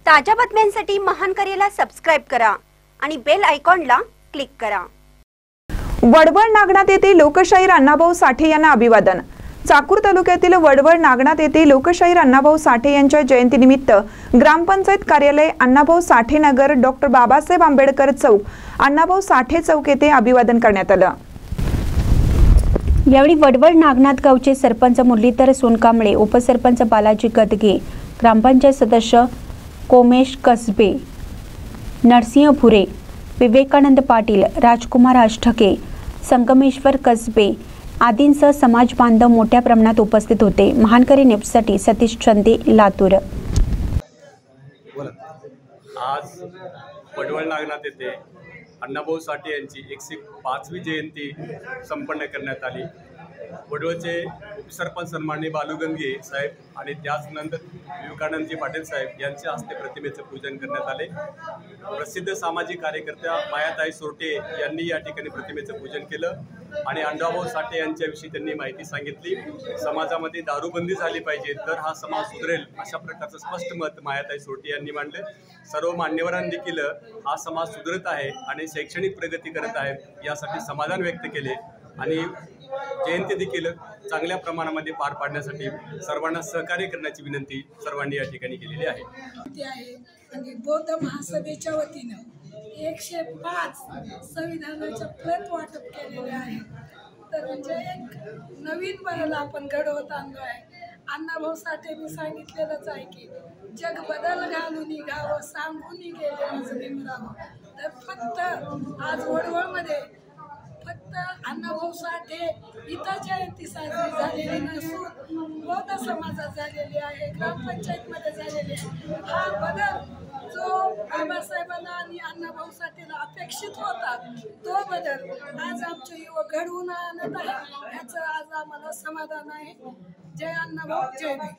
ताज्या बातम्यांसाठी महान करेला सबस्क्राइब करा आणि बेल आयकॉनला क्लिक करा। वडवळ नागनाथ येथे लोकशाहीर अण्णाभाऊ साठे यांना अभिवादन। चाकूर तालुक्यातील वडवळ नागनाथ येथे लोकशाहीर अण्णाभाऊ साठे यांच्या जयंतीनिमित्त ग्रामपंचायत कार्यालय, अण्णाभाऊ साठे नगर, डॉक्टर बाबासाहेब आंबेडकर चौक, अण्णाभाऊ साठे चौक येथे अभिवादन करण्यात आलं। यावेळी वडवळ नागनाथ गावचे सरपंच मुरलीधर सोनकांबळे, उपसरपंच बालाजी गदगे, ग्रामपंचायत सदस्य कोमेश कसबे, नरसिंह भुरे, विवेकानंद पाटील, राजकुमार आष्ठके, संगमेश्वर कसबे आदींसह समाज बांधव मोठ्या प्रमाणात उपस्थित होते। महानकरी न्यूजसाठी सतीश चंदे, लातूर। आज वडवळ नागनाथ येथे अण्णाभाऊ साठे यांची 105वी जयंती संपन्न करण्यात आली। वडवळचे उपसरपंच सन्माननीय बालू गंगे साहेब आणि त्याचनंतर विवेकानंदजी पाटील साहेब यांच्या हस्ते प्रतिमेचं पूजन करण्यात आले। प्रसिद्ध सामाजिक कार्यकर्त्या मायाताई सोरटे यांनी या ठिकाणी प्रतिमेचं पूजन केलं आणि अण्णाभाऊ साठे यांच्याविषयी त्यांनी माहिती सांगितली। समाजामध्ये दारूबंदी झाली पाहिजे तर हा समाज सुधरेल अशा प्रकारचं स्पष्ट मत मायाताई सोरटे यांनी मांडले। सर्व मान्यवरांनी देखील हा समाज सुधरत आहे आणि शैक्षणिक प्रगती करत आहे यासाठी समाधान व्यक्त केले आणि जयंती देखील चांगल्या प्रमाणामध्ये पार पाडण्यासाठी सर्वांना सहकार्य करण्याची विनंती सर्वांनी या ठिकाणी केलेली आहे। आणि बौद्ध महासभेच्या वतीनं 105 संविधानाच्या प्रत वाटप केलेले आहे। तर म्हणजे एक नवीन बदल आपण घडवत आणलो आहे। अण्णाभाऊ साठेंनी सांगितलेलंच आहे की जग बदल घालून निघावं, सांगून गेले माझं भीमराव। तर फक्त आज वडवळमध्ये फक्त अण्णाभाऊ साठे इथं जयंती साजरी झालेली नसून बौद्ध समाजात झालेली आहे, ग्रामपंचायतमध्ये झालेली आहे। हा बदल जो बाबासाहेबांना आणि अण्णाभाऊ साठेला अपेक्षित होता तो बदल आज आमचे युवक घडवून आणत आहे। याचं आज आम्हाला समाधान आहे। जय अण्णाभाऊ, जय भीम।